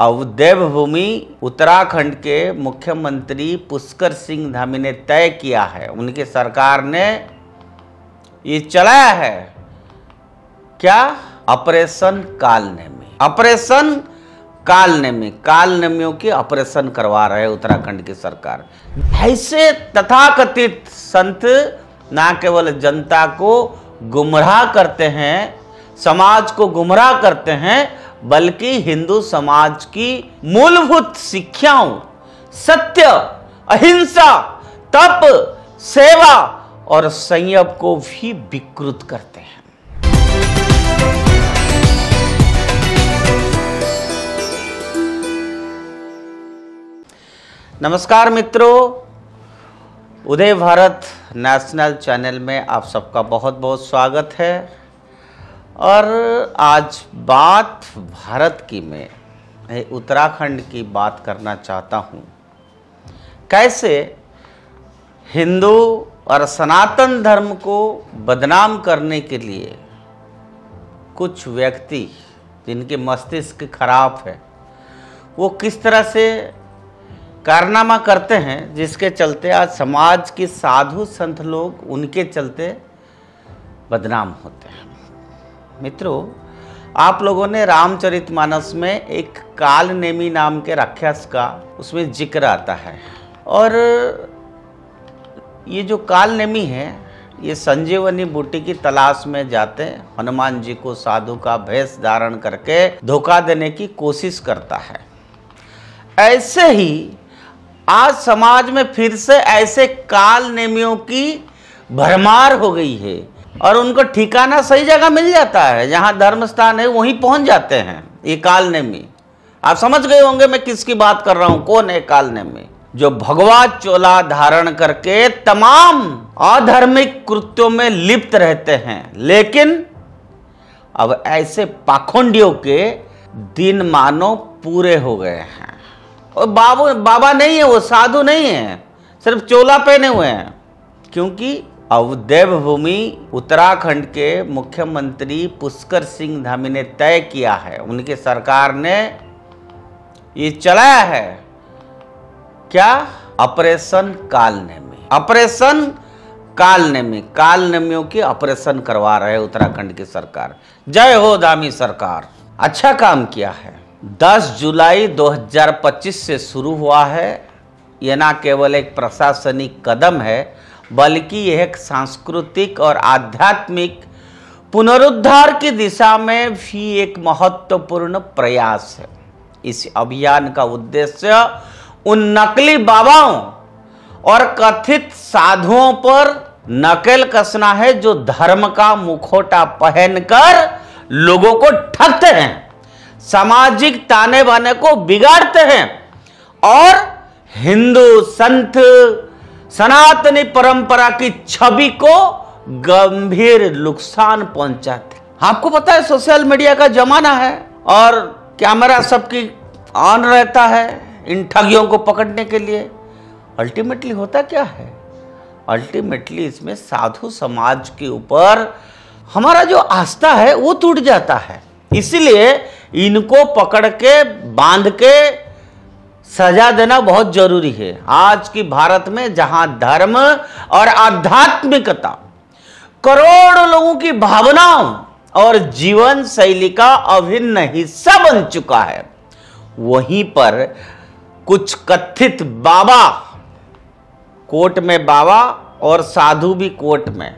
अब देवभूमि उत्तराखंड के मुख्यमंत्री पुष्कर सिंह धामी ने तय किया है, उनकी सरकार ने ये चलाया है क्या, ऑपरेशन कालनेमी। ऑपरेशन कालनेमी, कालनेमियों की ऑपरेशन करवा रहे हैं उत्तराखंड की सरकार। ऐसे तथाकथित संत ना केवल जनता को गुमराह करते हैं, समाज को गुमराह करते हैं, बल्कि हिंदू समाज की मूलभूत शिक्षाओं, सत्य, अहिंसा, तप, सेवा और संयम को भी विकृत करते हैं। नमस्कार मित्रों, उदय भारत नेशनल चैनल में आप सबका बहुत बहुत स्वागत है। और आज बात भारत की मैं उत्तराखंड की बात करना चाहता हूँ। कैसे हिंदू और सनातन धर्म को बदनाम करने के लिए कुछ व्यक्ति जिनके मस्तिष्क खराब है वो किस तरह से कारनामा करते हैं, जिसके चलते आज समाज के साधु संत लोग उनके चलते बदनाम होते हैं। मित्रों, आप लोगों ने रामचरितमानस में एक कालनेमी नाम के राक्षस का उसमें जिक्र आता है। और ये जो कालनेमी है ये संजीवनी बूटी की तलाश में जाते हैं, हनुमान जी को साधु का भेष धारण करके धोखा देने की कोशिश करता है। ऐसे ही आज समाज में फिर से ऐसे कालनेमियों की भरमार हो गई है और उनको ठिकाना सही जगह मिल जाता है, जहां धर्म स्थान है वहीं पहुंच जाते हैं ये कालनेमी। आप समझ गए होंगे मैं किसकी बात कर रहा हूं, कौन है कालनेमी। जो भगवा चोला धारण करके तमाम अधार्मिक कृत्यों में लिप्त रहते हैं, लेकिन अब ऐसे पाखंडियों के दिन मानो पूरे हो गए हैं। और बाबा नहीं है, वो साधु नहीं है, सिर्फ चोला पहने हुए हैं। क्योंकि अब देवभूमि उत्तराखंड के मुख्यमंत्री पुष्कर सिंह धामी ने तय किया है, उनकी सरकार ने ये चलाया है क्या, ऑपरेशन कालनेमी। ऑपरेशन कालनेमी, कालनेमियों की ऑपरेशन करवा रहे हैं उत्तराखंड की सरकार। जय हो धामी सरकार, अच्छा काम किया है। 10 जुलाई 2025 से शुरू हुआ है। यह ना केवल एक प्रशासनिक कदम है, बल्कि यह एक सांस्कृतिक और आध्यात्मिक पुनरुद्धार की दिशा में भी एक महत्वपूर्ण प्रयास है। इस अभियान का उद्देश्य उन नकली बाबाओं और कथित साधुओं पर नकेल कसना है जो धर्म का मुखौटा पहनकर लोगों को ठगते हैं, सामाजिक ताने बाने को बिगाड़ते हैं और हिंदू संत सनातनी परंपरा की छवि को गंभीर नुकसान पहुंचाते। आपको पता है सोशल मीडिया का जमाना है और कैमरा सबकी ऑन रहता है इन ठगियों को पकड़ने के लिए। अल्टीमेटली होता क्या है, अल्टीमेटली इसमें साधु समाज के ऊपर हमारा जो आस्था है वो टूट जाता है। इसीलिए इनको पकड़ के बांध के सजा देना बहुत जरूरी है। आज की भारत में जहां धर्म और आध्यात्मिकता करोड़ों लोगों की भावनाओं और जीवन शैली का अभिन्न हिस्सा बन चुका है, वहीं पर कुछ कथित बाबा, कोर्ट में बाबा और साधु भी कोर्ट में,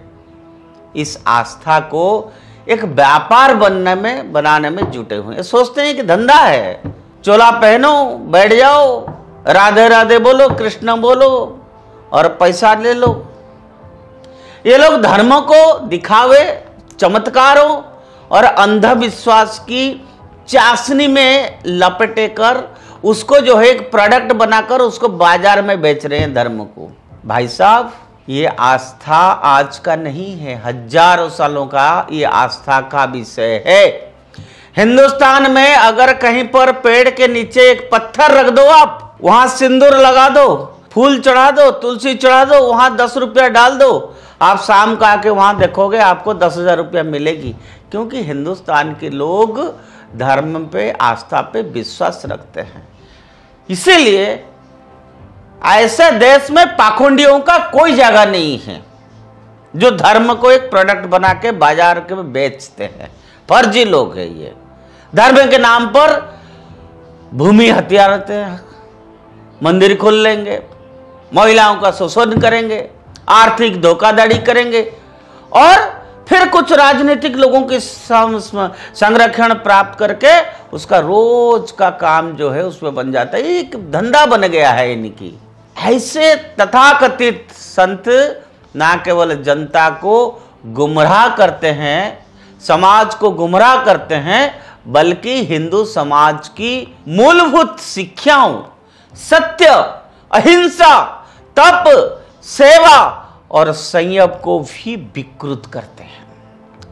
इस आस्था को एक व्यापार बनाने में जुटे हुए हैं। सोचते हैं कि धंधा है, चोला पहनो, बैठ जाओ, राधे राधे बोलो, कृष्ण बोलो और पैसा ले लो। ये लोग धर्म को दिखावे, चमत्कारों और अंधविश्वास की चाशनी में लपेटे कर उसको जो है एक प्रोडक्ट बनाकर उसको बाजार में बेच रहे हैं धर्म को। भाई साहब, ये आस्था आज का नहीं है, हजारों सालों का ये आस्था का विषय है। हिंदुस्तान में अगर कहीं पर पेड़ के नीचे एक पत्थर रख दो, आप वहां सिंदूर लगा दो, फूल चढ़ा दो, तुलसी चढ़ा दो, वहां 10 रुपया डाल दो, आप शाम का आके वहां देखोगे आपको 10,000 रुपया मिलेगी। क्योंकि हिंदुस्तान के लोग धर्म पे, आस्था पे विश्वास रखते हैं। इसीलिए ऐसे देश में पाखंडियों का कोई जगह नहीं है जो धर्म को एक प्रोडक्ट बना के बाजार के में बेचते हैं। फर्जी लोग हैं ये। धर्म के नाम पर भूमि हथियाते हैं, मंदिर खोल लेंगे, महिलाओं का शोषण करेंगे, आर्थिक धोखाधड़ी करेंगे और फिर कुछ राजनीतिक लोगों की संरक्षण प्राप्त करके उसका रोज का काम जो है उसमें बन जाता है। एक धंधा बन गया है इनकी। ऐसे तथाकथित संत ना केवल जनता को गुमराह करते हैं, समाज को गुमराह करते हैं, बल्कि हिंदू समाज की मूलभूत शिक्षाओं, सत्य, अहिंसा, तप, सेवा और संयम को भी विकृत करते हैं।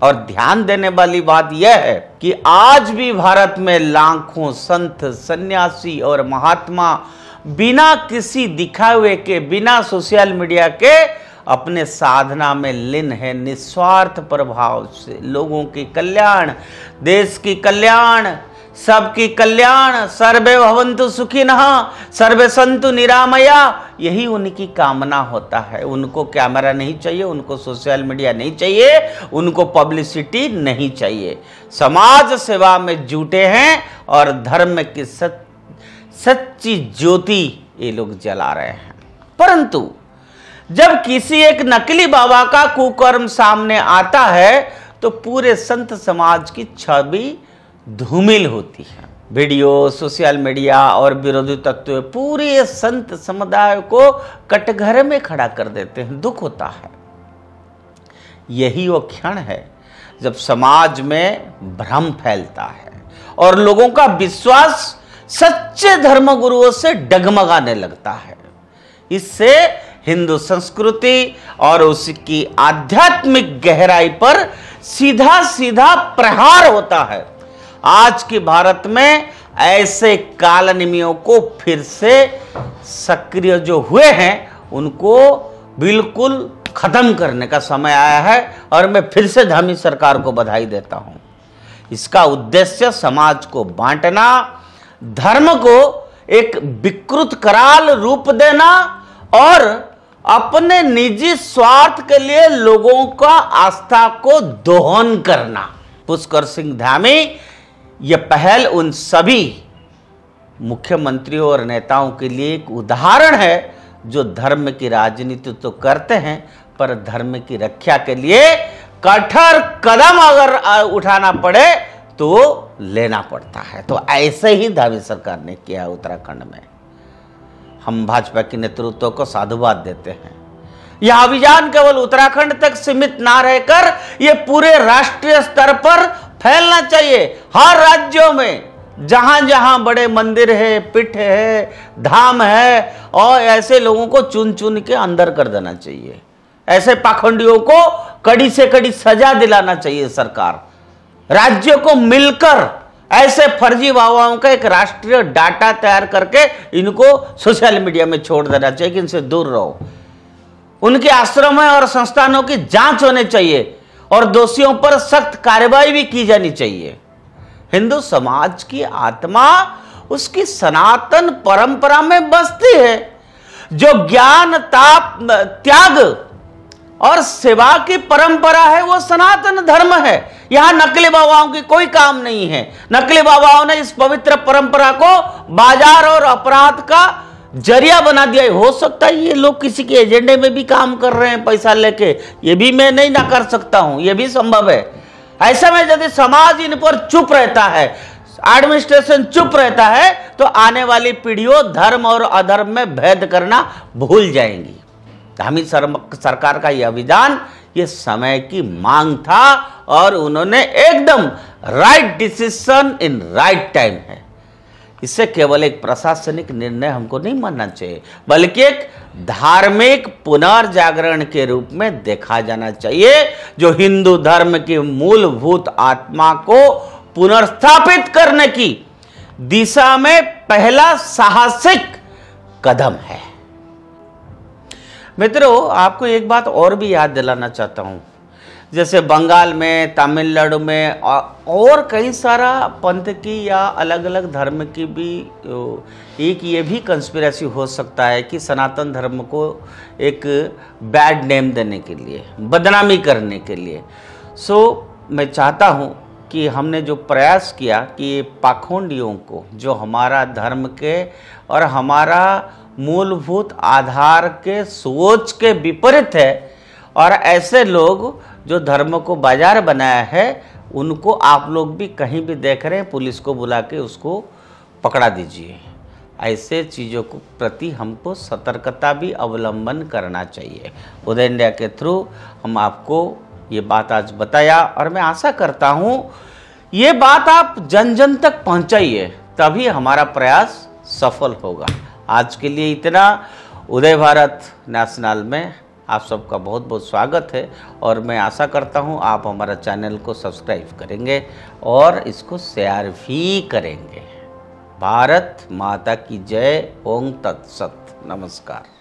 और ध्यान देने वाली बात यह है कि आज भी भारत में लाखों संत, सन्यासी और महात्मा बिना किसी दिखावे के, बिना सोशल मीडिया के अपने साधना में लीन है, निस्वार्थ प्रभाव से लोगों की कल्याण, देश की कल्याण, सबकी कल्याण, सर्वे भवन्तु सुखिनः, सर्वे सन्तु निरामया, यही उनकी कामना होता है। उनको कैमरा नहीं चाहिए, उनको सोशल मीडिया नहीं चाहिए, उनको पब्लिसिटी नहीं चाहिए। समाज सेवा में जुटे हैं और धर्म की सच्ची ज्योति ये लोग जला रहे हैं। परंतु जब किसी एक नकली बाबा का कुकर्म सामने आता है तो पूरे संत समाज की छवि धूमिल होती है। वीडियो, सोशल मीडिया और विरोधी तत्व पूरे संत समुदाय को कटघरे में खड़ा कर देते हैं। दुख होता है। यही वो क्षण है जब समाज में भ्रम फैलता है और लोगों का विश्वास सच्चे धर्मगुरुओं से डगमगाने लगता है। इससे हिंदू संस्कृति और उसकी आध्यात्मिक गहराई पर सीधा सीधा प्रहार होता है। आज के भारत में ऐसे कालनिमियों को फिर से सक्रिय जो हुए हैं उनको बिल्कुल खत्म करने का समय आया है और मैं फिर से धामी सरकार को बधाई देता हूं। इसका उद्देश्य समाज को बांटना, धर्म को एक विकृत कराल रूप देना और अपने निजी स्वार्थ के लिए लोगों का आस्था को दोहन करना। पुष्कर सिंह धामी ये पहल उन सभी मुख्यमंत्रियों और नेताओं के लिए एक उदाहरण है जो धर्म की राजनीति तो करते हैं पर धर्म की रक्षा के लिए कठोर कदम अगर उठाना पड़े तो लेना पड़ता है। तो ऐसे ही धामी सरकार ने किया उत्तराखंड में। हम भाजपा के नेतृत्व को साधुवाद देते हैं। यह अभियान केवल उत्तराखंड तक सीमित ना रहकर यह पूरे राष्ट्रीय स्तर पर फैलना चाहिए। हर राज्यों में जहां जहां बड़े मंदिर है, पीठ है, धाम है और ऐसे लोगों को चुन चुन के अंदर कर देना चाहिए। ऐसे पाखंडियों को कड़ी से कड़ी सजा दिलाना चाहिए सरकार। राज्यों को मिलकर ऐसे फर्जी बाबाओं का एक राष्ट्रीय डाटा तैयार करके इनको सोशल मीडिया में छोड़ देना चाहिए कि इनसे दूर रहो। उनके आश्रमों और संस्थानों की जांच होनी चाहिए और दोषियों पर सख्त कार्रवाई भी की जानी चाहिए। हिंदू समाज की आत्मा उसकी सनातन परंपरा में बसती है। जो ज्ञान, ताप, त्याग और सेवा की परंपरा है वो सनातन धर्म है। यहां नकली बाबाओं की कोई काम नहीं है। नकली बाबाओं ने इस पवित्र परंपरा को बाजार और अपराध का जरिया बना दिया है। हो सकता है ये लोग किसी के एजेंडे में भी काम कर रहे हैं पैसा लेके, ये भी मैं नहीं ना कर सकता हूं, ये भी संभव है। ऐसे में यदि समाज इन पर चुप रहता है, एडमिनिस्ट्रेशन चुप रहता है, तो आने वाली पीढ़ियों धर्म और अधर्म में भेद करना भूल जाएंगी। धामी सरकार का यह अभियान ये समय की मांग था और उन्होंने एकदम right decision in right time है। इससे केवल एक प्रशासनिक निर्णय हमको नहीं मानना चाहिए, बल्कि एक धार्मिक पुनर्जागरण के रूप में देखा जाना चाहिए जो हिंदू धर्म की मूलभूत आत्मा को पुनर्स्थापित करने की दिशा में पहला साहसिक कदम है। मित्रों, आपको एक बात और भी याद दिलाना चाहता हूं। जैसे बंगाल में, तमिलनाडु में और कई सारा पंथ की या अलग अलग धर्म की भी एक ये भी कंस्पिरेसी हो सकता है कि सनातन धर्म को एक बैड नेम देने के लिए, बदनामी करने के लिए। मैं चाहता हूँ कि हमने जो प्रयास किया कि ये पाखंडियों को, जो हमारा धर्म के और हमारा मूलभूत आधार के सोच के विपरीत है, और ऐसे लोग जो धर्म को बाजार बनाया है, उनको आप लोग भी कहीं भी देख रहे हैं, पुलिस को बुला के उसको पकड़ा दीजिए। ऐसे चीज़ों को प्रति हमको सतर्कता भी अवलंबन करना चाहिए। उदय इंडिया के थ्रू हम आपको ये बात आज बताया, और मैं आशा करता हूँ ये बात आप जन जन तक पहुँचाइए, तभी हमारा प्रयास सफल होगा। आज के लिए इतना। उदय भारत नेशनल में आप सबका बहुत बहुत स्वागत है, और मैं आशा करता हूँ आप हमारा चैनल को सब्सक्राइब करेंगे और इसको शेयर भी करेंगे। भारत माता की जय। ओम तत्सत। नमस्कार।